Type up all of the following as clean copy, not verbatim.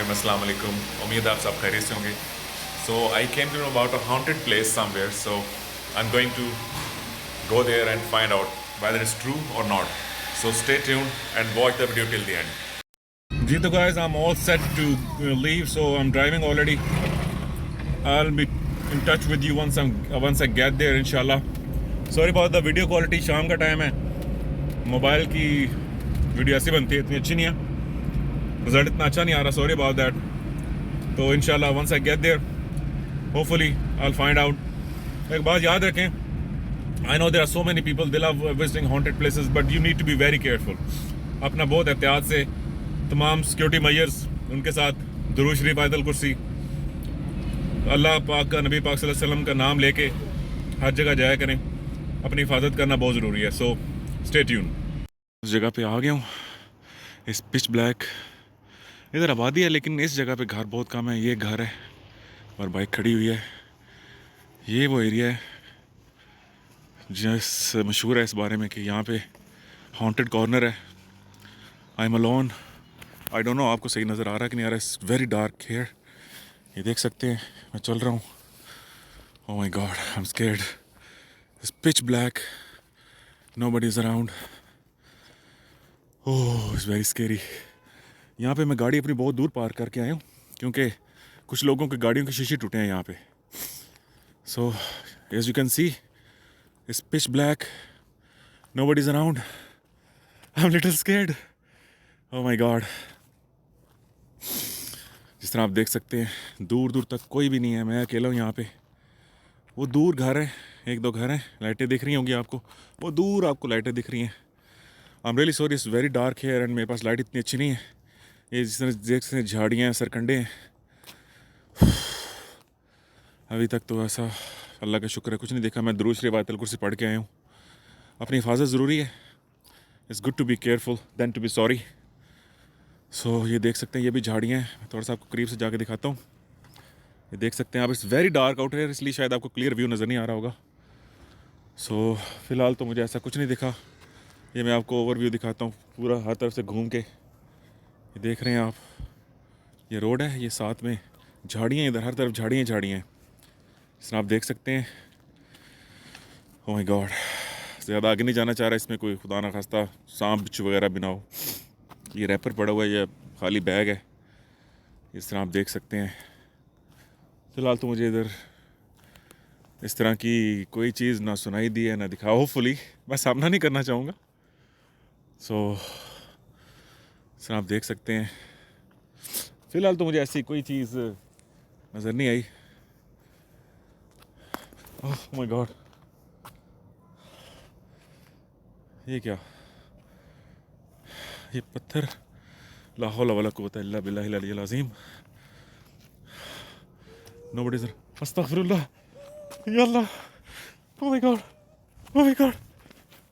Bismillahirrahmanirrahim. Assalamu alaikum. उम्मीद है आप सब खैरियत से होंगे. So I came to know about a haunted place somewhere. So I'm going to go there and find out whether it's true or not. So stay tuned and watch the video till the end. जी तो guys, I'm all set to leave. So I'm driving already. I'll be in touch with you once I get there, inshallah. Sorry about the video quality. शाम का time है. Mobile की video ऐसी बनती है, इतनी अच्छी नहीं है. रिजल्ट इतना अच्छा नहीं आ रहा. Sorry about that. तो इंशाल्लाह once I get there hopefully I will find out. एक बात याद रखें, I know there are so many people they love visiting haunted places, but you need to be very careful. अपना बहुत एहतियात से तमाम सिक्योरिटी मेजर्स उनके साथ दुरूद शरीफ आयतुल कुर्सी अल्लाह पाक का, नबी पाक सल्लल्लाहु अलैहि वसल्लम का नाम लेके हर जगह जाया करें. अपनी हिफाजत करना बहुत ज़रूरी है. So stay tune. उस जगह पे आ गया हूँ. इस पिच ब्लैक इधर आबादी है, लेकिन इस जगह पे घर बहुत कम है. ये घर है और बाइक खड़ी हुई है. ये वो एरिया है जिस मशहूर है इस बारे में कि यहाँ पे हॉन्टेड कॉर्नर है. I am alone. I don't no आपको सही नज़र आ रहा है कि नहीं आ रहा है. It's very dark here. ये देख सकते हैं मैं चल रहा हूँ. ओह my God, I am scared. It's pitch black, nobody is around. Oh it's very scary. यहाँ पे मैं गाड़ी अपनी बहुत दूर पार्क करके आया हूँ क्योंकि कुछ लोगों की गाड़ियों के शीशे टूटे हैं यहाँ पे. So as you can see it's pitch black, nobody is around. I am little scared. Oh my God. जिस तरह आप देख सकते हैं दूर दूर तक कोई भी नहीं है. मैं अकेला हूँ यहाँ पे. वो दूर घर है, एक दो घर हैं. लाइटें दिख रही होंगी आपको, वो दूर आपको लाइटें दिख रही हैं. I am really sorry, it's very dark here and मेरे पास लाइट इतनी अच्छी नहीं है. ये जिस तरह देख सकते हैं झाड़ियाँ हैं, सरकंडे हैं. अभी तक तो ऐसा अल्लाह का शुक्र है कुछ नहीं देखा. मैं दुरूद शरीफ आयतुल कुर्सी पढ़ के आया हूँ. अपनी हिफाजत ज़रूरी है. It's good to be careful than to be sorry. So ये देख सकते हैं, ये भी झाड़ियाँ हैं. मैं थोड़ा सा आपको करीब से जाके दिखाता हूँ. ये देख सकते हैं आप. इट्स वेरी डार्क आउट है, इसलिए शायद आपको क्लियर व्यू नज़र नहीं आ रहा होगा. सो फ़िलहाल तो मुझे ऐसा कुछ नहीं दिखा. ये मैं आपको ओवरव्यू दिखाता हूँ पूरा हर तरफ से घूम के. ये देख रहे हैं आप, ये रोड है, ये साथ में झाड़ियाँ, इधर हर तरफ झाड़ियाँ झाड़ियाँ हैं. जिस तरह आप देख सकते हैं. ओह माय गॉड, ज़्यादा आगे नहीं जाना चाह रहा. इसमें कोई खुदा ना खास्ता सांप बिच्छू वगैरह भी ना हो. ये रैपर पड़ा हुआ है, ये खाली बैग है. इस तरह आप देख सकते हैं. फ़िलहाल तो मुझे इधर इस तरह की कोई चीज़ ना सुनाई दी है ना दिखा. होपफुली मैं सामना नहीं करना चाहूँगा. सो इस तरह आप देख सकते हैं. फ़िलहाल तो मुझे ऐसी कोई चीज़ नज़र नहीं आई. ओह माय गॉड, ये क्या, ये पत्थर. ला हौला वला कुव्वता इल्ला बिल्लाहिल अलिय्यिल अज़ीम. Nobody is. अस्तगफिरुल्लाह. या Allah. Oh my God, oh my God,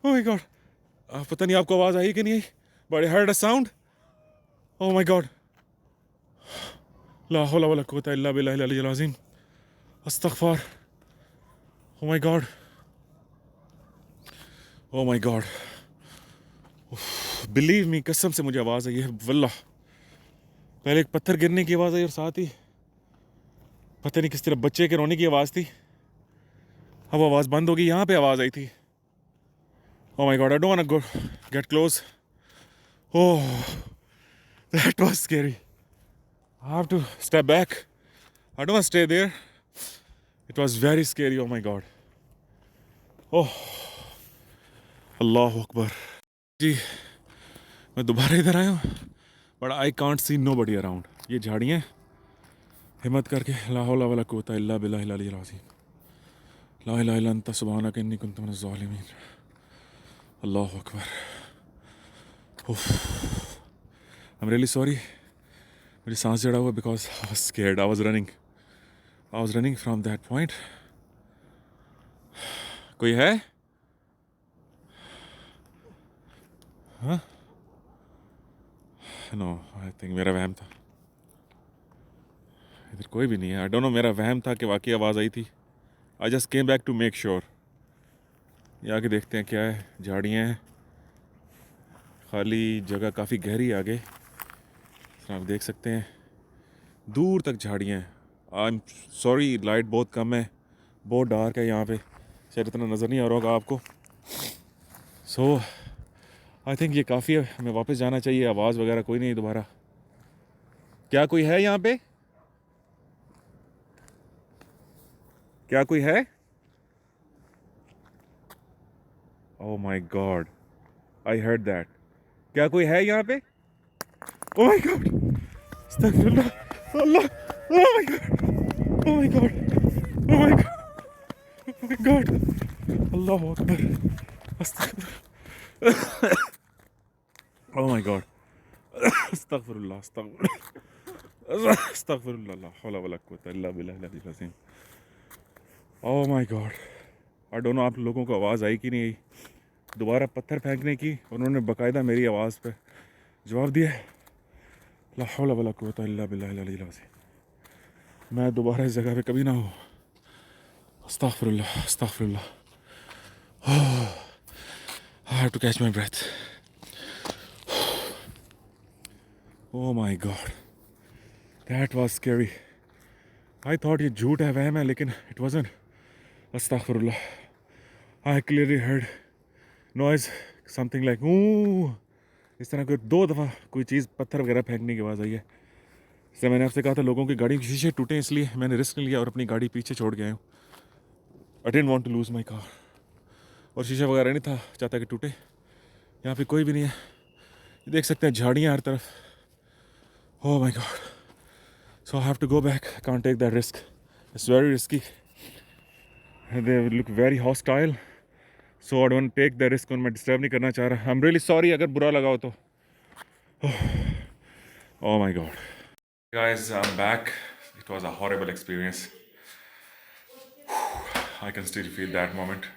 oh my God. पता नहीं आपको आवाज़ आई कि नहीं आई, but I heard a sound. Oh my God. ला हौला वला कुव्वता इल्ला बिल्लाहिल अलिय्यिल अज़ीम. अस्तगफार. Oh my God, oh my God. Believe me, कसम से मुझे आवाज़ आई है वल्लाह. पहले एक पत्थर गिरने की आवाज़ आई और साथ ही पता नहीं किस तरह बच्चे के रोने की आवाज़ थी. अब आवाज़ बंद हो गई. यहाँ पे आवाज़ आई थी. Oh my God, I don't want to go get close. Oh that was scary. I have to step back. I don't want to stay there. It was very scary. Oh my God. Oh Allah अकबर. जी मैं दोबारा इधर आया हूँ, but I can't see nobody around. ये झाड़ियाँ. हिम्मत करके ला हौला वला कुव्वता इल्ला बिल्लाहिल अलिय्यिल अज़ीम. ला इलाहा इल्ला अंता सुब्हानका इन्नी कुन्तु मिनज़ ज़ालिमीन. अल्लाह अकबर. I am really sorry. मेरी सांस जड़ा हुआ because I was scared. I was running from that point. कोई है? हाँ, नो, आई थिंक मेरा वहम था. इधर कोई भी नहीं है. आई डोंट नो, मेरा वहम था कि वाकई आवाज़ आई थी. I just came back to make sure. ये आगे देखते हैं क्या है. झाड़ियाँ हैं, खाली जगह काफ़ी गहरी आगे. आप देख सकते हैं दूर तक झाड़ियाँ हैं। आई एम सॉरी, लाइट बहुत कम है, बहुत डार्क है यहाँ पे, शायद इतना नज़र नहीं आ रहा होगा आपको। सो आई थिंक ये काफ़ी है, हमें वापस जाना चाहिए। आवाज़ वगैरह कोई नहीं दोबारा। क्या कोई है यहाँ पे? क्या कोई है? Oh my God, I heard that. क्या कोई है यहाँ पे? ओह माय गॉड, अस्तगफिरुल्लाह, Allah, oh my God, oh my God, oh my God, oh my God, Allah अकबर, अस्तगफिरुल्लाह, ओह माय गॉड, अस्तगफिरुल्लाह, अस्तगफिरुल्लाह, अस्तगफिरुल्लाह, ला हौला वला कुव्वता इल्ला बिल्लाहिल अलील अज़ीम। Oh my God, I don't know आप लोगों को आवाज़ आई कि नहीं आई। दोबारा पत्थर फेंकने की उन्होंने बाकायदा मेरी आवाज़ पे जवाब दिया। ला हौला वला कुव्वता इल्ला बिल्लाहिल अलील अज़ीम। मैं दोबारा इस जगह पे कभी ना हूँ। अस्तगफिरुल्लाह, अस्तगफिरुल्लाह, I have to catch my breath. Oh my God, that was scary. I thought ये झूठ है, वहम है, लेकिन इट वाज़न्ट। अस्तगफिरुल्लाह, I clearly heard noise, something like इस तरह के 2 दफ़ा कोई चीज़ पत्थर वगैरह फेंकने की आवाज़ आई है। इसलिए मैंने आपसे कहा था लोगों की गाड़ी के शीशे टूटे, इसलिए मैंने रिस्क नहीं लिया और अपनी गाड़ी पीछे छोड़ के आया हूँ। I didn't want to lose my car. और शीशा वगैरह नहीं था चाहता कि टूटे। यहाँ पे कोई भी नहीं है, देख सकते हैं झाड़ियाँ हर तरफ। Oh my God, so I have to go back, I can't take that risk, it's very risky, they look very hostile, so I don't take the risk. मैं डिस्टर्ब नहीं करना चाह रहा। आई एम रियली सॉरी अगर बुरा लगा हो तो। ओह my God guys, I'm back. It was a horrible experience. I can still feel that moment.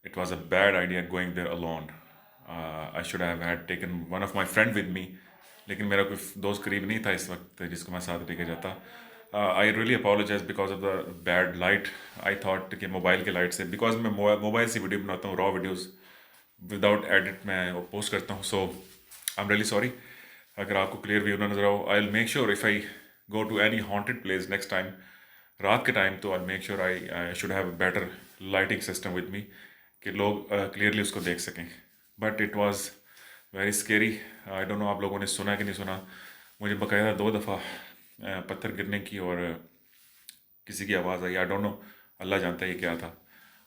It was a bad idea going there alone. I should have had taken one of my friend with me. लेकिन मेरा कोई दोस्त करीब नहीं था इस वक्त जिसको मैं साथ लेके जाता। I really apologise because of the bad light. I thought कि मोबाइल के लाइट से, बिकॉज मैं मोबाइल से वीडियो बनाता हूँ, रॉ वीडियोज़ विदाउट एडिट मैं पोस्ट करता हूँ। So I am really sorry अगर आपको क्लियर व्यू ना नजर आओ। I will make sure if I go to any haunted place next time रात के टाइम, तो I make sure I should have a better lighting system with me कि लोग क्लियरली उसको देख सकें। But it was very scary. I don't know आप लोगों ने सुना कि नहीं सुना। मुझे बाकायदा 2 दफ़ा पत्थर गिरने की और किसी की आवाज़ आई। आई डोंट नो, अल्लाह जानता है ये क्या था।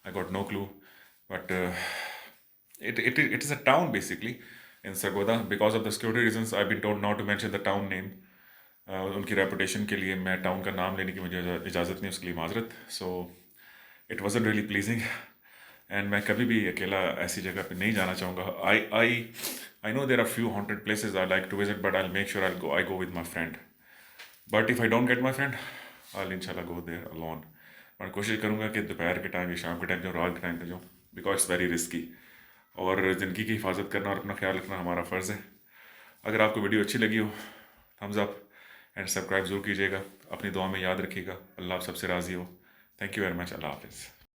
I got no clue, but it is a town basically in Sargodha. Because of the security reasons I've been told not to mention the town name. उनकी रेपुटेशन के लिए मैं टाउन का नाम लेने की मुझे इजाज़त नहीं, उसके लिए माजरत। So it wasn't really pleasing and मैं कभी भी अकेला ऐसी जगह पे नहीं जाना चाहूँगा। I know there are few haunted places I like to visit, but I make sure I go with my friend. But if I don't get my friend I इंशाल्लाह गो देयर अलोन। मैं कोशिश करूँगा कि दोपहर के time या शाम के टाइम जाऊँ, रात के टाइम पे जाऊँ, बिकॉज इट्स वेरी रिस्की। और ज़िंदगी की हिफाजत करना और अपना ख्याल रखना हमारा फ़र्ज़ है। अगर आपको वीडियो अच्छी लगी हो, थम्स अप एंड सब्सक्राइब ज़रूर कीजिएगा। अपनी दुआ में याद रखिएगा। अल्लाह आप सबसे राज़ी हो। Thank you very much. Allah हाफिज़।